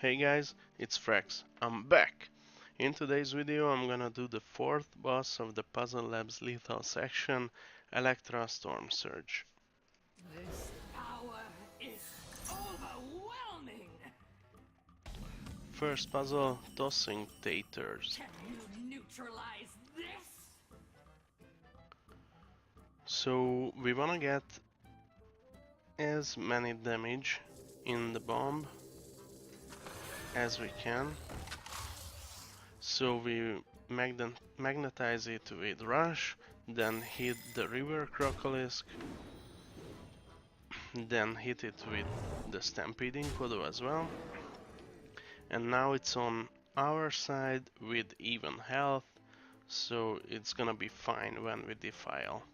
Hey guys, it's Frex. I'm back. In today's video, I'm gonna do the fourth boss of the Puzzle Labs lethal section, Electra Stormsurge. This power is overwhelming! First puzzle, Tossing Taters. Can you neutralize this? So we wanna get as many damage in the bomb as we can. So we magnetize it with Rush, then hit the River Crocolisk, then hit it with the Stampeding Kodo as well. And now it's on our side with even health, so it's gonna be fine when we defile.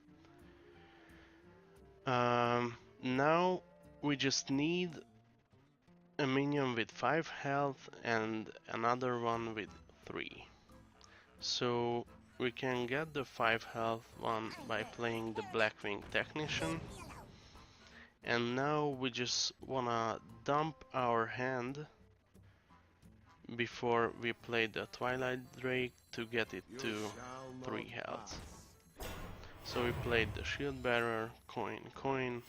Now we just need a minion with 5 health and another one with 3. So we can get the 5 health one by playing the Blackwing Technician. And now we just wanna dump our hand before we play the Twilight Drake to get it to 3 health. So we played the Shield Bearer, coin,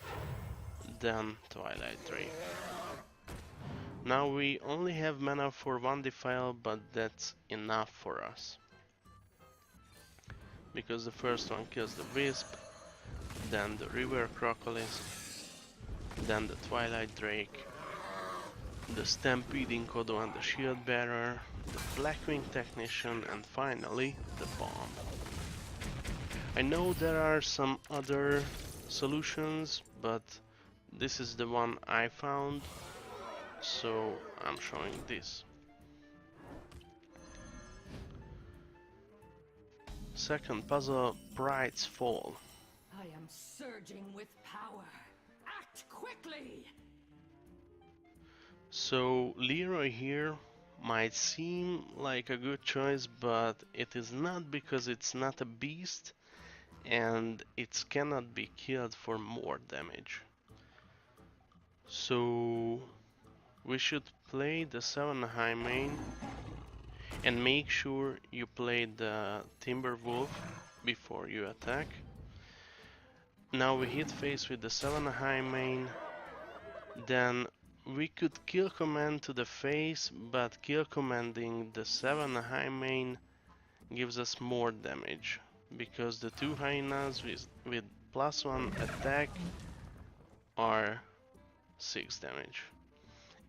then Twilight Drake. Now we only have mana for one defile, but that's enough for us. Because the first one kills the Wisp, then the River Crocolisk, then the Twilight Drake, the Stampeding Kodo and the Shield Bearer, the Blackwing Technician, and finally the Bomb. I know there are some other solutions, but this is the one I found, so I'm showing this. Second puzzle, Bride's Fall. I am surging with power. Act quickly! So Leroy here might seem like a good choice, but it is not, because it's not a beast and it cannot be killed for more damage. So we should play the 7 high main and make sure you play the Timberwolf before you attack. Now we hit face with the 7 high main, then we could kill command to the face, but kill commanding the 7 high main gives us more damage, because the 2 hyenas with +1 attack are 6 damage.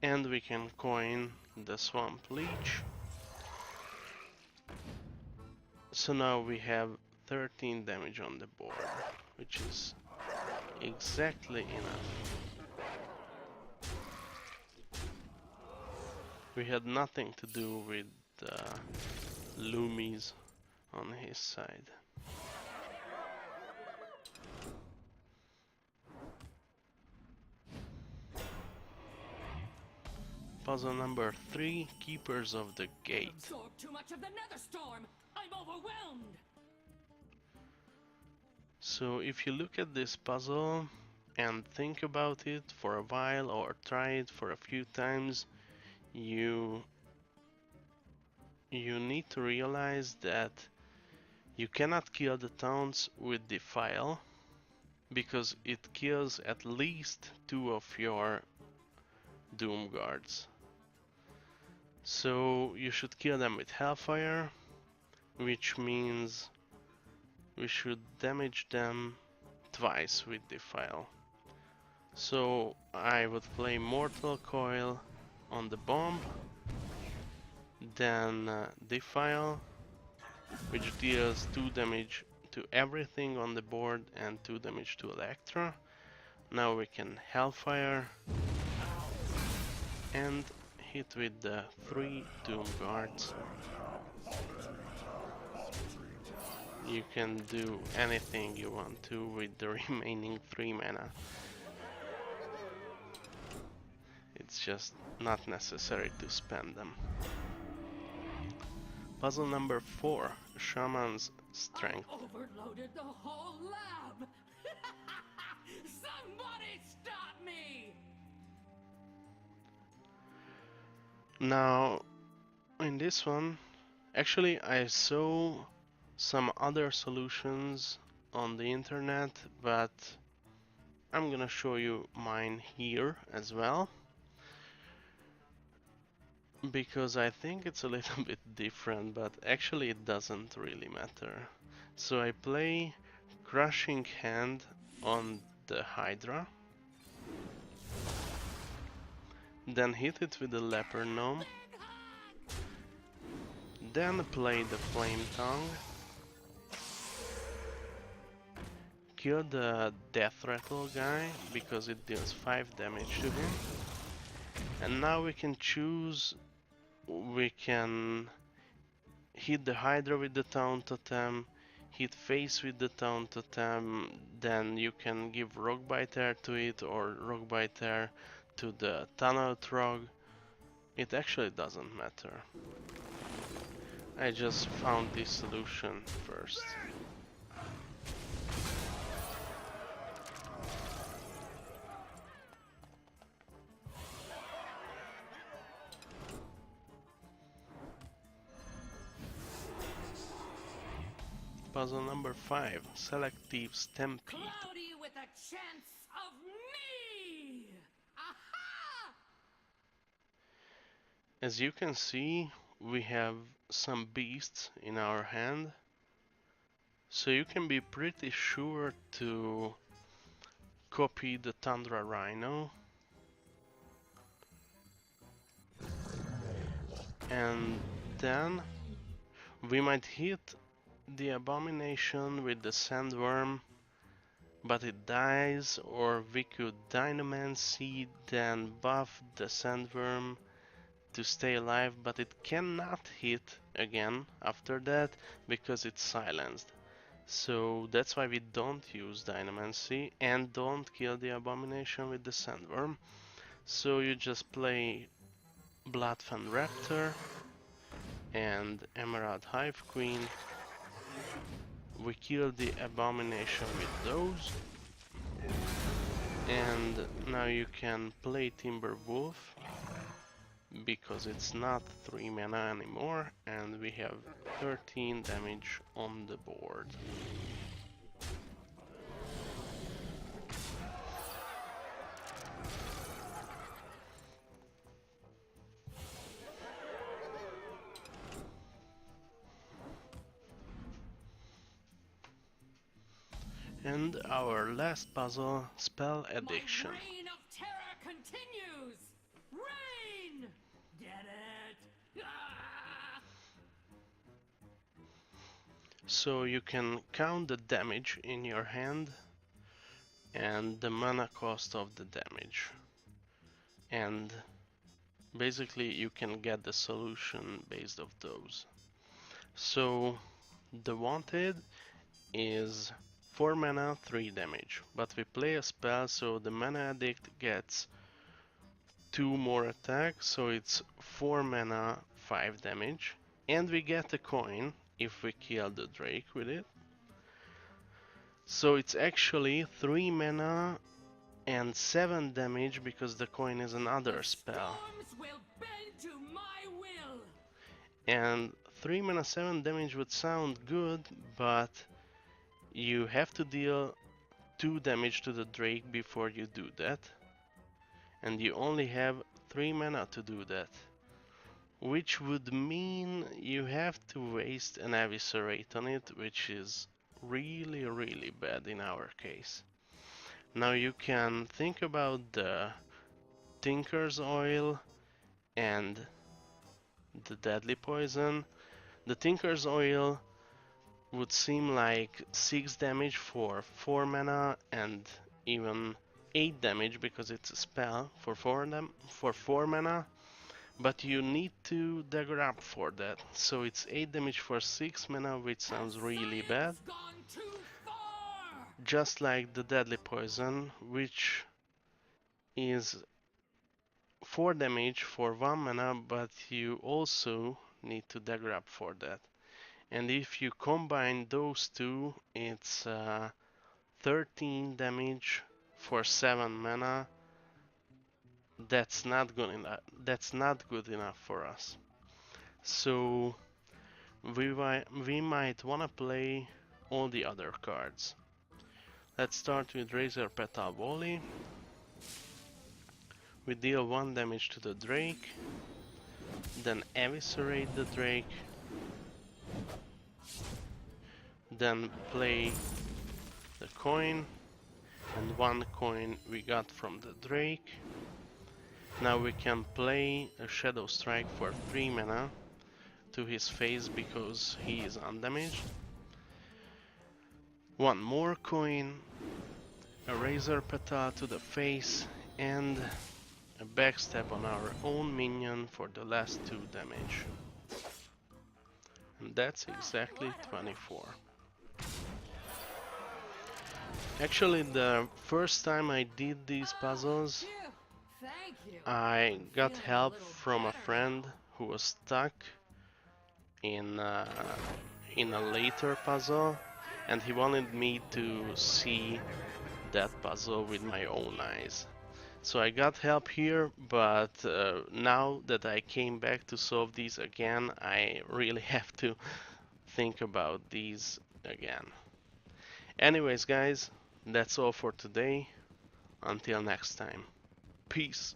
And we can coin the Swamp Leech. So now we have 13 damage on the board, which is exactly enough. We had nothing to do with the Loomies on his side. Puzzle number 3, Keepers of the Gate. Absorb too much of the nether storm! I'm overwhelmed! So if you look at this puzzle and think about it for a while, or try it for a few times, you need to realize that you cannot kill the taunts with Defile, because it kills at least 2 of your Doom Guards. So you should kill them with Hellfire, which means we should damage them twice with Defile. So I would play Mortal Coil on the bomb, then Defile, which deals 2 damage to everything on the board and 2 damage to Electra. Now we can Hellfire and hit with the 3 Doom Guards. You can do anything you want to with the remaining 3 mana. It's just not necessary to spend them. Puzzle number 4, Shaman's Strength. I overloaded the whole lab! Somebody stop me! Now, in this one, actually I saw some other solutions on the internet, but I'm gonna show you mine here as well, because I think it's a little bit different, but actually it doesn't really matter. So I play Crushing Hand on the Hydra, then hit it with the Leper Gnome, then play the Flame Tongue, kill the Death Rattle guy because it deals 5 damage to him, and now we can choose, we can hit the Hydra with the Taunt Totem, hit face with the Taunt Totem, then you can give Rock Biter to it or Rock Biter to the Tunnel Trog. It actually doesn't matter. I just found this solution first. Puzzle number 5, Selective Stampede. Cloudy with a chance of me! Aha! As you can see, we have some beasts in our hand, so you can be pretty sure to copy the Tundra Rhino, and then we might hit the Abomination with the Sandworm, but it dies, or we could Dynamancy, then buff the Sandworm to stay alive, but it cannot hit again after that because it's silenced. So that's why we don't use Dynamancy and don't kill the Abomination with the Sandworm. So you just play Bloodfen Raptor and Emerald Hive Queen. We kill the Abomination with those. And now you can play Timberwolf because it's not 3 mana anymore, and we have 13 damage on the board. And our last puzzle, Spell Addiction. My reign of terror continues! Reign! Get it? Ah! So you can count the damage in your hand and the mana cost of the damage. And basically you can get the solution based off those. So the wanted is 4 mana, 3 damage. But we play a spell, so the mana addict gets 2 more attack, so it's 4 mana, 5 damage. And we get a coin if we kill the Drake with it. So it's actually 3 mana and 7 damage because the coin is another spell. Storms will bend to my will! And 3 mana 7 damage would sound good, but you have to deal 2 damage to the Drake before you do that. And you only have 3 mana to do that. Which would mean you have to waste an Eviscerate on it, which is really bad in our case. Now you can think about the Tinker's Oil and the Deadly Poison. The Tinker's Oil would seem like 6 damage for 4 mana and even 8 damage because it's a spell for 4 mana, but you need to dagger up for that, so it's 8 damage for 6 mana, which sounds really bad. Gone too far! Just like the Deadly Poison, which is 4 damage for 1 mana, but you also need to dagger up for that. And if you combine those two, it's 13 damage for 7 mana, That's not good enough. That's not good enough for us. So we might wanna play all the other cards. Let's start with Razor Petal Volley. We deal 1 damage to the Drake, then eviscerate the Drake, then play the coin, and 1 coin we got from the Drake. Now we can play a Shadow Strike for 3 mana to his face because he is undamaged. 1 more coin, a Razor Petal to the face, and a backstab on our own minion for the last 2 damage. And that's exactly 24. Actually, the first time I did these puzzles, Thank you. I got help from a friend who was stuck in a later puzzle, and he wanted me to see that puzzle with my own eyes. So I got help here, but now that I came back to solve these again, I really have to think about these again. Anyways, guys, that's all for today. Until next time. Peace.